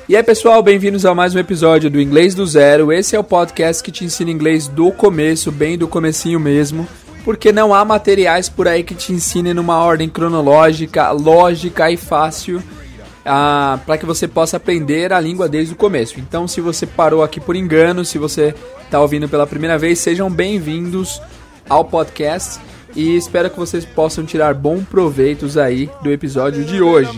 E aí pessoal, bem-vindos a mais um episódio do Inglês do Zero. Esse é o podcast que te ensina inglês do começo, bem do comecinho mesmo, porque não há materiais por aí que te ensinem numa ordem cronológica, lógica e fácil, para que você possa aprender a língua desde o começo. Então, se você parou aqui por engano, se você está ouvindo pela primeira vez, sejam bem-vindos ao podcast e espero que vocês possam tirar bons proveitos aí do episódio de hoje.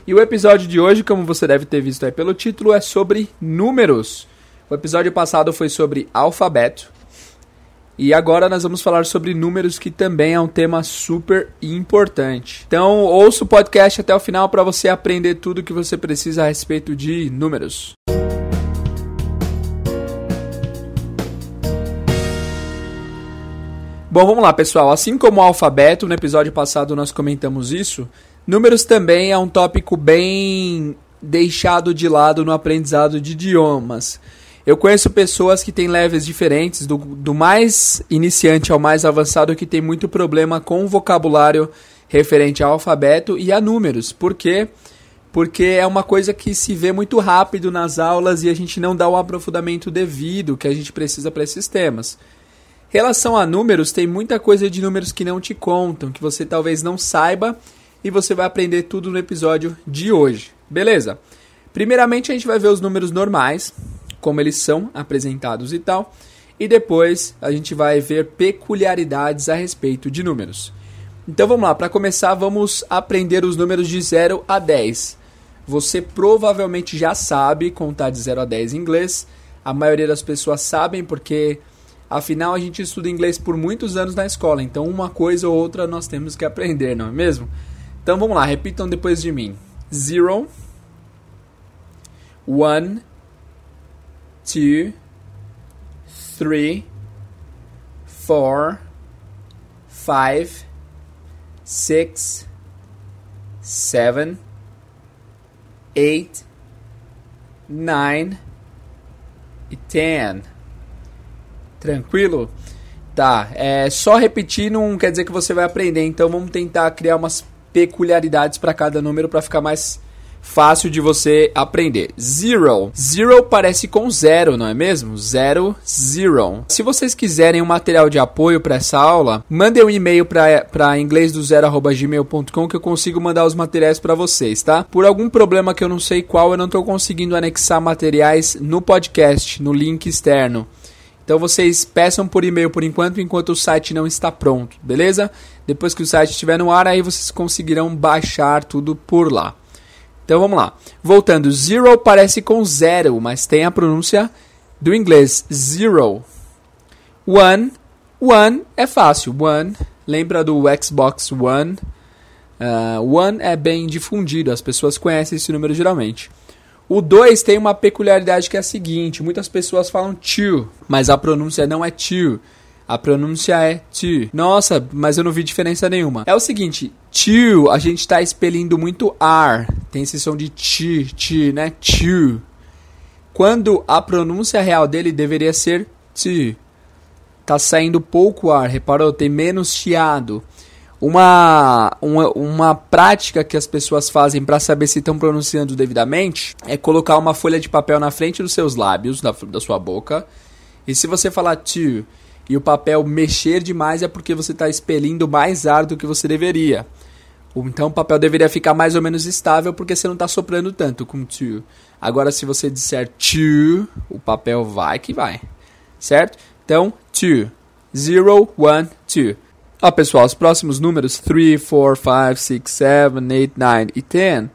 E o episódio de hoje, como você deve ter visto aí pelo título, é sobre números. O episódio passado foi sobre alfabeto. E agora nós vamos falar sobre números, que também é um tema super importante. Então ouça o podcast até o final para você aprender tudo o que você precisa a respeito de números. Bom, vamos lá pessoal. Assim como o alfabeto, no episódio passado nós comentamos isso, números também é um tópico bem deixado de lado no aprendizado de idiomas. Eu conheço pessoas que têm levels diferentes, do mais iniciante ao mais avançado, que tem muito problema com o vocabulário referente ao alfabeto e a números. Por quê? Porque é uma coisa que se vê muito rápido nas aulas e a gente não dá o aprofundamento devido que a gente precisa para esses temas. Em relação a números, tem muita coisa de números que não te contam, que você talvez não saiba, e você vai aprender tudo no episódio de hoje. Beleza? Primeiramente a gente vai ver os números normais, como eles são apresentados e tal, e depois a gente vai ver peculiaridades a respeito de números. Então vamos lá, para começar vamos aprender os números de 0 a 10. Você provavelmente já sabe contar de 0 a 10 em inglês, a maioria das pessoas sabem porque afinal a gente estuda inglês por muitos anos na escola, então uma coisa ou outra nós temos que aprender, não é mesmo? Então vamos lá, repitam depois de mim. 0, 1, 2, 3, 4, 5, 6, 7, 8, 9 e 10. Tranquilo? Tá, só repetir não quer dizer que você vai aprender, então vamos tentar criar umas peculiaridades para cada número para ficar mais fácil de você aprender. 0. 0 parece com 0, não é mesmo? 0, 0. Se vocês quiserem um material de apoio para essa aula, mandem um e-mail para inglesdozero@gmail.com que eu consigo mandar os materiais para vocês, tá? Por algum problema que eu não sei qual, eu não estou conseguindo anexar materiais no podcast, no link externo. Então vocês peçam por e-mail por enquanto o site não está pronto, beleza? Depois que o site estiver no ar, aí vocês conseguirão baixar tudo por lá. Então vamos lá. Voltando, 0 parece com 0, mas tem a pronúncia do inglês. 0. 1 é fácil. 1, lembra do Xbox One? 1 é bem difundido, as pessoas conhecem esse número geralmente. O 2 tem uma peculiaridade que é a seguinte, muitas pessoas falam 2, mas a pronúncia não é 2. A pronúncia é to. Nossa, mas eu não vi diferença nenhuma. É o seguinte, to, a gente está expelindo muito ar. Tem esse som de ti, né? To. Quando a pronúncia real dele deveria ser to. Tá saindo pouco ar, reparou? Tem menos chiado. Uma prática que as pessoas fazem para saber se estão pronunciando devidamente é colocar uma folha de papel na frente dos seus lábios, da sua boca. E se você falar to e o papel mexer demais é porque você está expelindo mais ar do que você deveria. Então o papel deveria ficar mais ou menos estável porque você não está soprando tanto com to. Agora se você disser to, o papel vai que vai. Certo? Então, to. 0, 1, 2. Ó pessoal, os próximos números 3, 4, 5, 6, 7, 8, 9 e 10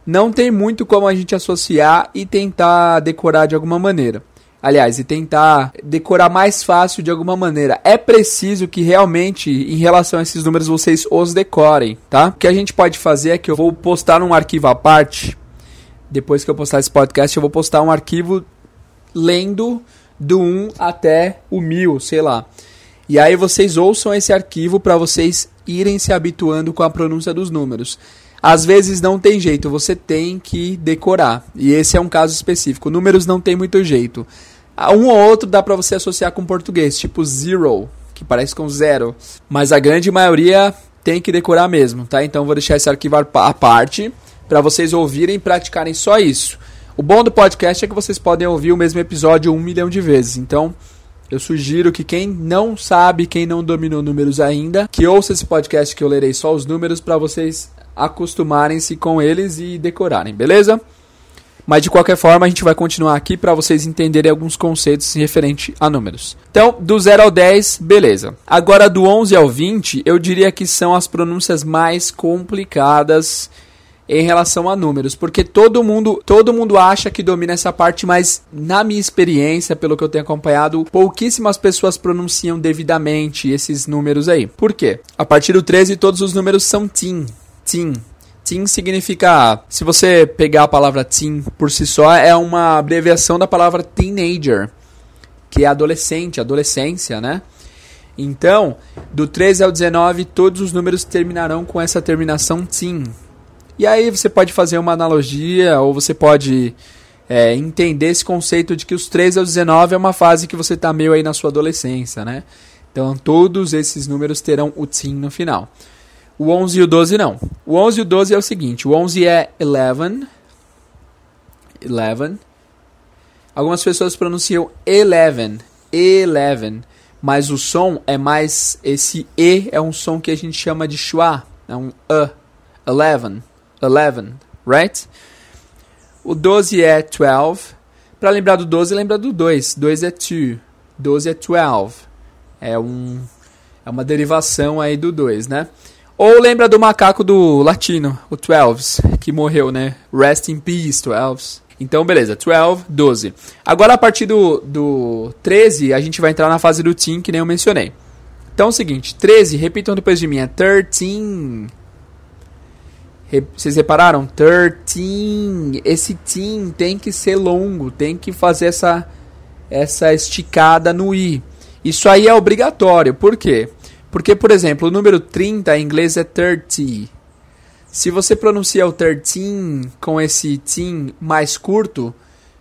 não tem muito como a gente associar e tentar decorar de alguma maneira. Aliás, e tentar decorar mais fácil de alguma maneira. É preciso que realmente, em relação a esses números, vocês os decorem, tá? O que a gente pode fazer é que eu vou postar um arquivo à parte. Depois que eu postar esse podcast, eu vou postar um arquivo lendo do 1 até o 1000, sei lá. E aí vocês ouçam esse arquivo para vocês irem se habituando com a pronúncia dos números. Às vezes não tem jeito, você tem que decorar. E esse é um caso específico. Números não tem muito jeito. Um ou outro dá para você associar com português, tipo zero, que parece com zero. Mas a grande maioria tem que decorar mesmo, tá? Então vou deixar esse arquivo à parte para vocês ouvirem e praticarem só isso. O bom do podcast é que vocês podem ouvir o mesmo episódio 1 milhão de vezes. Então eu sugiro que quem não sabe, quem não dominou números ainda, que ouça esse podcast que eu lerei só os números para vocês acostumarem-se com eles e decorarem, beleza? Mas de qualquer forma a gente vai continuar aqui para vocês entenderem alguns conceitos referente a números. Então, do 0 ao 10, beleza. Agora do 11 ao 20, eu diria que são as pronúncias mais complicadas em relação a números, porque todo mundo acha que domina essa parte, mas na minha experiência, pelo que eu tenho acompanhado, pouquíssimas pessoas pronunciam devidamente esses números aí. Por quê? A partir do 13, todos os números são teen. Teen significa, se você pegar a palavra teen por si só, é uma abreviação da palavra teenager, que é adolescente, adolescência, né? Então, do 13 ao 19, todos os números terminarão com essa terminação teen. E aí você pode fazer uma analogia, ou você pode entender esse conceito de que os 13 ao 19 é uma fase que você está meio aí na sua adolescência, né? Então todos esses números terão o teen no final. O 11 e o 12 não. O 11 e o 12 é o seguinte, o 11 é 11. Algumas pessoas pronunciam 11, mas o som é mais, esse E é um som que a gente chama de schwa, é um 11, right? O 12 é 12. Para lembrar do 12, lembra do 2. 2 é 2. 12 é 12. É uma derivação aí do 2, né? Ou lembra do macaco do latino, o 12, que morreu, né? Rest in peace, 12. Então, beleza, 12, 12. Agora, a partir do 13, a gente vai entrar na fase do teen, que nem eu mencionei. Então, é o seguinte, 13, repitam depois de mim, é 13. Vocês repararam? 13. Esse teen tem que ser longo, tem que fazer essa esticada no i. Isso aí é obrigatório. Por quê? Porque, por exemplo, o número 30 em inglês é 30. Se você pronuncia o 13 com esse teen mais curto,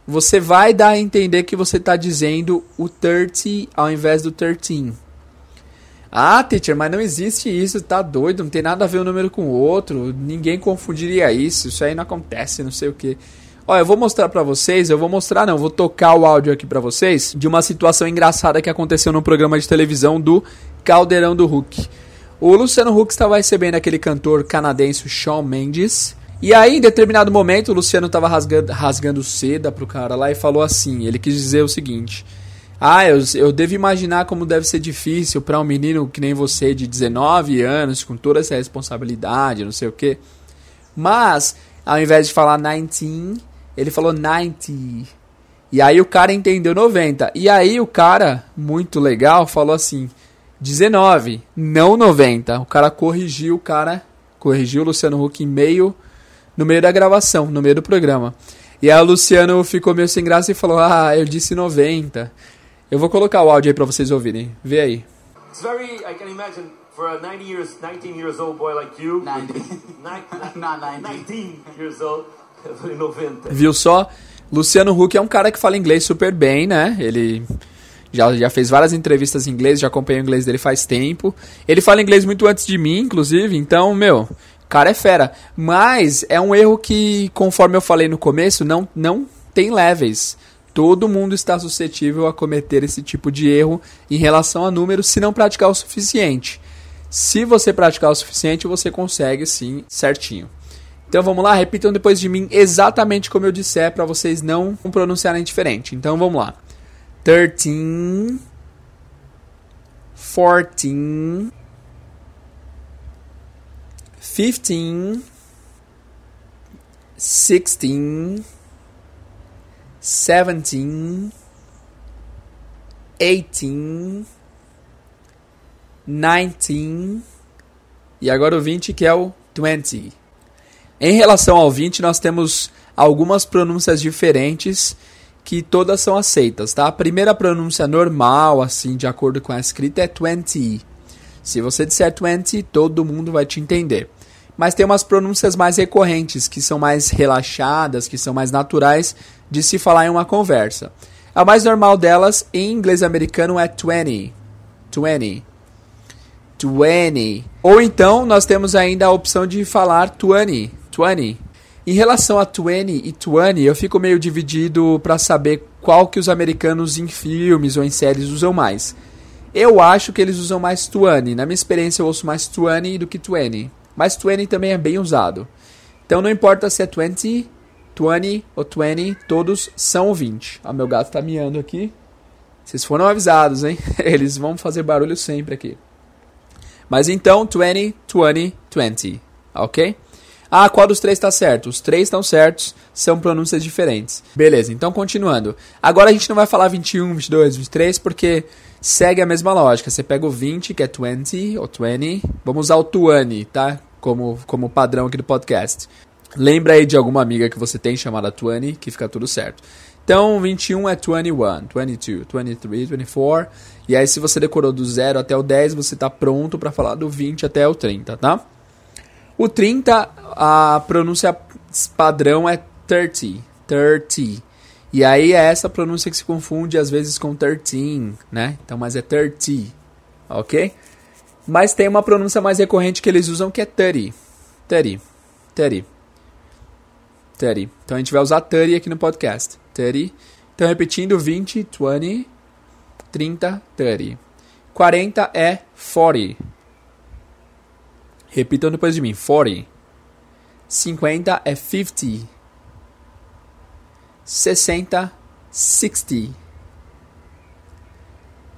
você vai dar a entender que você está dizendo o 30 ao invés do 13. Ah, teacher, mas não existe isso, tá doido, não tem nada a ver um número com o outro, ninguém confundiria isso aí não acontece, não sei o que. Olha, eu vou mostrar pra vocês, vou tocar o áudio aqui pra vocês, de uma situação engraçada que aconteceu no programa de televisão do Caldeirão do Hulk. O Luciano Huck estava recebendo aquele cantor canadense, Shawn Mendes, e aí, em determinado momento, o Luciano estava rasgando seda pro cara lá e falou assim, ele quis dizer o seguinte... eu devo imaginar como deve ser difícil para um menino que nem você de 19 anos, com toda essa responsabilidade, não sei o quê. Mas, ao invés de falar 19, ele falou 90. E aí o cara entendeu 90. E aí o cara, muito legal, falou assim, 19, não 90. O cara corrigiu o Luciano Huck no meio da gravação, no meio do programa. E aí o Luciano ficou meio sem graça e falou, eu disse 90. Eu vou colocar o áudio aí pra vocês ouvirem. Vê aí. It's very, I can imagine, for a 19 years old boy like you. 90. Not 90. 19 years old. 90. Viu só? Luciano Huck é um cara que fala inglês super bem, né? Ele já fez várias entrevistas em inglês, já acompanho o inglês dele faz tempo. Ele fala inglês muito antes de mim, inclusive, então, o cara é fera. Mas é um erro que, conforme eu falei no começo, não tem levels. Todo mundo está suscetível a cometer esse tipo de erro em relação a números se não praticar o suficiente. Se você praticar o suficiente, você consegue sim, certinho. Então vamos lá, repitam depois de mim exatamente como eu disser para vocês não pronunciarem diferente. Então vamos lá. 13, 14, 15, 16, 17, 18, 19 e agora o 20, que é o 20. Em relação ao 20, nós temos algumas pronúncias diferentes que todas são aceitas, tá? A primeira pronúncia normal, assim, de acordo com a escrita, é 20. Se você disser 20, todo mundo vai te entender. Mas tem umas pronúncias mais recorrentes, que são mais relaxadas, que são mais naturais de se falar em uma conversa. A mais normal delas em inglês americano é 20. 20. 20. Ou então nós temos ainda a opção de falar 20. 20. Em relação a 20 e 20, eu fico meio dividido para saber qual que os americanos em filmes ou em séries usam mais. Eu acho que eles usam mais 20. Na minha experiência eu ouço mais 20 do que 20. Mas 20 também é bem usado. Então não importa se é 20, 20 ou 20, todos são 20. O meu gato tá miando aqui. Vocês foram avisados, hein? Eles vão fazer barulho sempre aqui. Mas então, 20, 20, 20. Ok? Ah, qual dos três está certo? Os três estão certos, são pronúncias diferentes. Beleza, então continuando. Agora a gente não vai falar 21, 22, 23, porque segue a mesma lógica. Você pega o 20, que é 20, ou 20. Vamos usar o 20, tá? Como padrão aqui do podcast. Lembra aí de alguma amiga que você tem chamada 20, que fica tudo certo. Então, 21 é 21, 22, 23, 24. E aí, se você decorou do 0 até o 10, você está pronto para falar do 20 até o 30, tá? O 30, a pronúncia padrão é 30, 30. E aí, é essa pronúncia que se confunde às vezes com 13, né? Então, mas é 30, ok? Mas tem uma pronúncia mais recorrente que eles usam que é 30, 30, 30. 30. Então a gente vai usar 30 aqui no podcast. 30. Então repetindo, 20, 20, 30, 30. 40 é 40. Repitam depois de mim. 40. 50 é 50. 60, 60.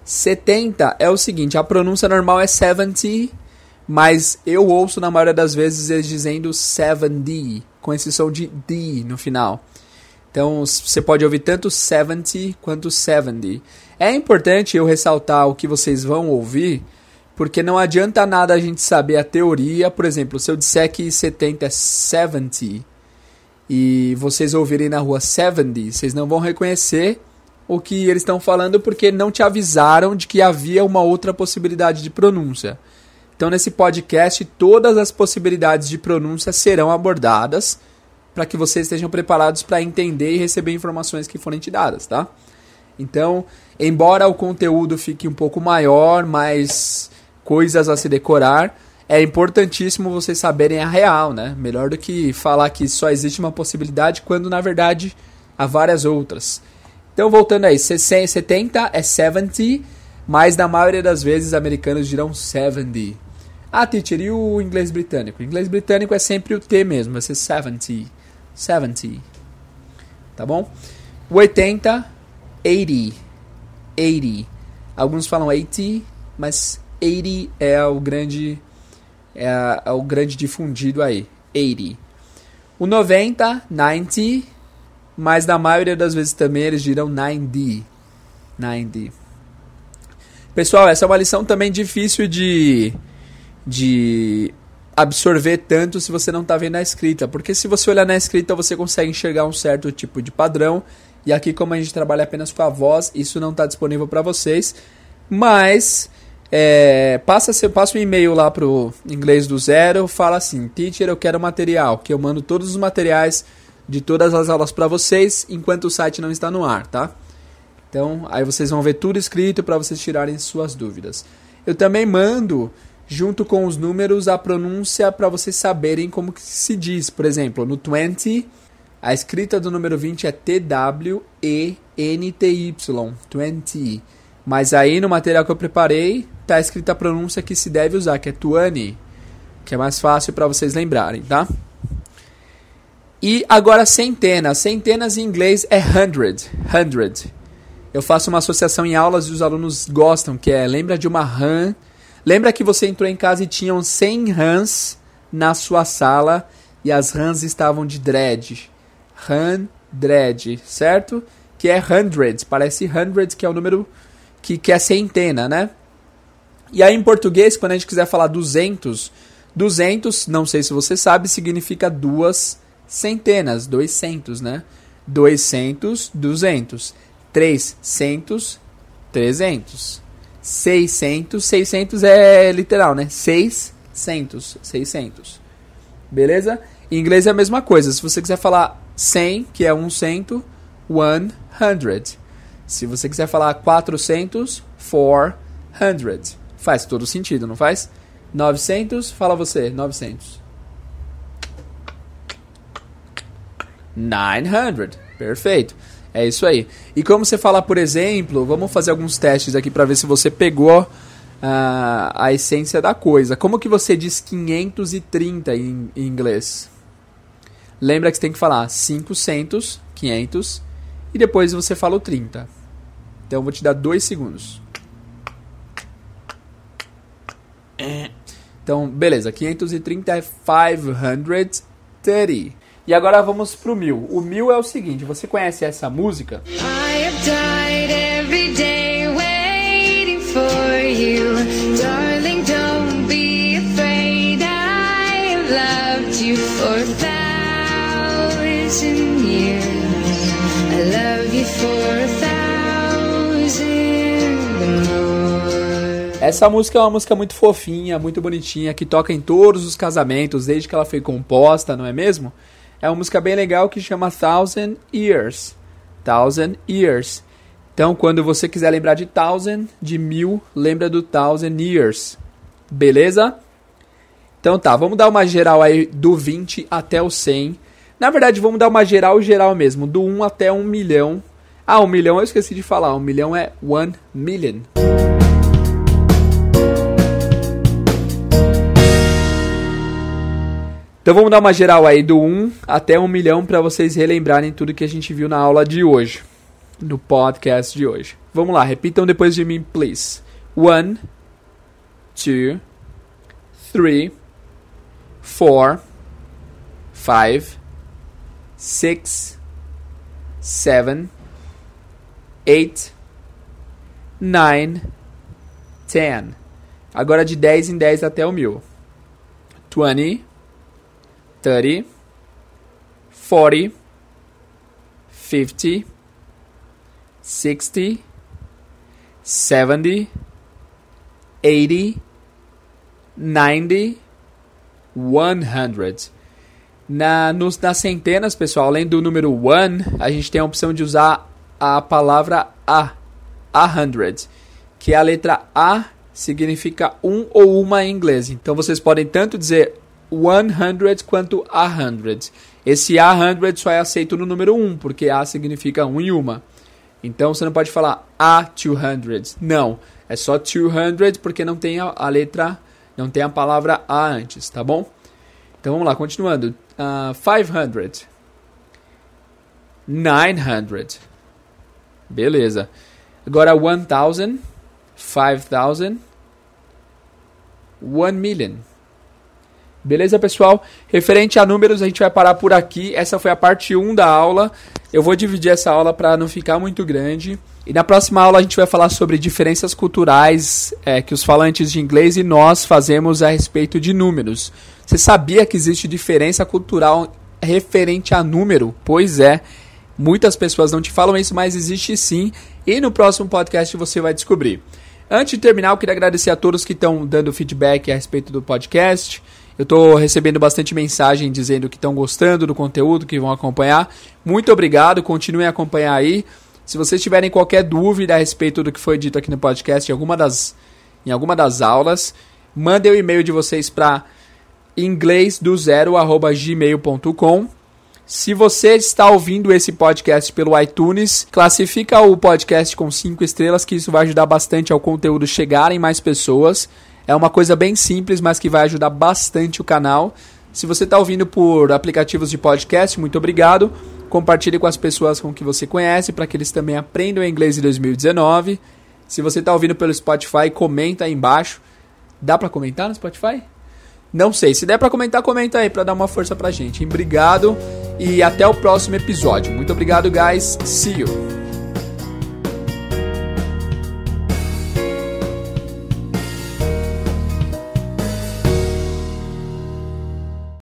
70 é o seguinte, a pronúncia normal é 70, mas eu ouço na maioria das vezes eles dizendo 70, com esse som de D no final. Então você pode ouvir tanto 70 quanto 70. É importante eu ressaltar o que vocês vão ouvir, porque não adianta nada a gente saber a teoria. Por exemplo, se eu disser que 70 é 70 e vocês ouvirem na rua 70, vocês não vão reconhecer o que eles estão falando porque não te avisaram de que havia uma outra possibilidade de pronúncia. Então, nesse podcast, todas as possibilidades de pronúncia serão abordadas para que vocês estejam preparados para entender e receber informações que forem te dadas, tá? Então, embora o conteúdo fique um pouco maior, mais coisas a se decorar, é importantíssimo vocês saberem a real, né? Melhor do que falar que só existe uma possibilidade, quando, na verdade, há várias outras. Então, voltando aí, 70 é 70, mas na maioria das vezes, americanos dirão 70. Ah, teacher, e o inglês britânico? O inglês britânico é sempre o T mesmo, vai ser 70. 70. Tá bom? O 80, 80. 80. Alguns falam 80, mas 80 é o grande difundido aí. 80. O 90, 90, mas na maioria das vezes também eles dirão 90. 90. Pessoal, essa é uma lição também difícil de absorver tanto se você não está vendo a escrita, porque se você olhar na escrita você consegue enxergar um certo tipo de padrão, e aqui como a gente trabalha apenas com a voz, isso não está disponível para vocês, mas passa um e-mail lá pro Inglês do Zero, fala assim, teacher, eu quero material, que eu mando todos os materiais de todas as aulas para vocês, enquanto o site não está no ar, tá? Então, aí vocês vão ver tudo escrito para vocês tirarem suas dúvidas. Eu também mando, junto com os números, a pronúncia para vocês saberem como que se diz. Por exemplo, no 20, a escrita do número 20 é T-W-E-N-T-Y, 20. Mas aí no material que eu preparei, tá escrita a pronúncia que se deve usar, que é 20, que é mais fácil para vocês lembrarem, tá? E agora centenas. Centenas em inglês é 100. 100. Eu faço uma associação em aulas e os alunos gostam, que é, lembra de uma rã? Lembra que você entrou em casa e tinham 100 rãs na sua sala e as rãs estavam de dread. Dread, certo? Que é 100, parece 100, que é o número que é centena, né? E aí em português, quando a gente quiser falar 200, 200, não sei se você sabe, significa duas centenas, 200, né? 200, 200. 300, 300. 600, 600 é literal, né? 600, 600. Beleza? Em inglês é a mesma coisa. Se você quiser falar 100, que é 100, 100. Se você quiser falar 400, 400. Faz todo sentido, não faz? 900, fala você, 900. 900, perfeito. É isso aí. E como você fala, por exemplo, vamos fazer alguns testes aqui para ver se você pegou a essência da coisa. Como que você diz 530 em inglês? Lembra que você tem que falar 500, 500, e depois você fala o 30. Então eu vou te dar 2 segundos. Então, beleza, 530 é 530. E agora vamos pro 1000. O 1000 é o seguinte, você conhece essa música? I have died every day waiting for you. Darling, don't be afraid. I have loved you for 1,000 years. I love you for 1,000 more. Essa música é uma música muito fofinha, muito bonitinha, que toca em todos os casamentos, desde que ela foi composta, não é mesmo? É uma música bem legal que chama 1,000 Years. 1,000 Years. Então, quando você quiser lembrar de 1,000, de 1000, lembra do 1,000 Years. Beleza? Então tá, vamos dar uma geral aí do 20 até o 100. Na verdade, vamos dar uma geral mesmo, do 1 até 1 milhão. Ah, 1 milhão eu esqueci de falar. 1 milhão é 1 million. Então vamos dar uma geral aí do 1 até 1 milhão para vocês relembrarem tudo que a gente viu na aula de hoje, no podcast de hoje. Vamos lá, repitam depois de mim, please. 1, 2, 3, 4, 5, 6, 7, 8, 9, 10. Agora de 10 em 10 até o 1000. 20, 30, 40, 50, 60, 70, 80, 90, 100. Nas centenas, pessoal, além do número 1, a gente tem a opção de usar a palavra a 100, que a letra A significa um ou uma em inglês. Então vocês podem tanto dizer 100 quanto 100. Esse 100 só é aceito no número 1, porque A significa um e uma. Então você não pode falar a 200. Não, é só 200 porque não tem a letra, não tem a palavra A antes, tá bom? Então vamos lá, continuando. 500. 900. Beleza. Agora 1,000, 5,000, 1 million. Beleza, pessoal? Referente a números, a gente vai parar por aqui. Essa foi a parte 1 da aula. Eu vou dividir essa aula para não ficar muito grande. E na próxima aula a gente vai falar sobre diferenças culturais que os falantes de inglês e nós fazemos a respeito de números. Você sabia que existe diferença cultural referente a número? Pois é. Muitas pessoas não te falam isso, mas existe sim. E no próximo podcast você vai descobrir. Antes de terminar, eu queria agradecer a todos que estão dando feedback a respeito do podcast. Eu estou recebendo bastante mensagem dizendo que estão gostando do conteúdo, que vão acompanhar. Muito obrigado, continuem a acompanhar aí. Se vocês tiverem qualquer dúvida a respeito do que foi dito aqui no podcast, em alguma das aulas, mandem o e-mail de vocês para inglesdozero@gmail.com. Se você está ouvindo esse podcast pelo iTunes, classifica o podcast com 5 estrelas, que isso vai ajudar bastante ao conteúdo chegar em mais pessoas. É uma coisa bem simples, mas que vai ajudar bastante o canal. Se você está ouvindo por aplicativos de podcast, muito obrigado. Compartilhe com as pessoas com que você conhece, para que eles também aprendam inglês em 2019. Se você está ouvindo pelo Spotify, comenta aí embaixo. Dá para comentar no Spotify? Não sei. Se der para comentar, comenta aí para dar uma força pra gente. Obrigado e até o próximo episódio. Muito obrigado, guys. See you.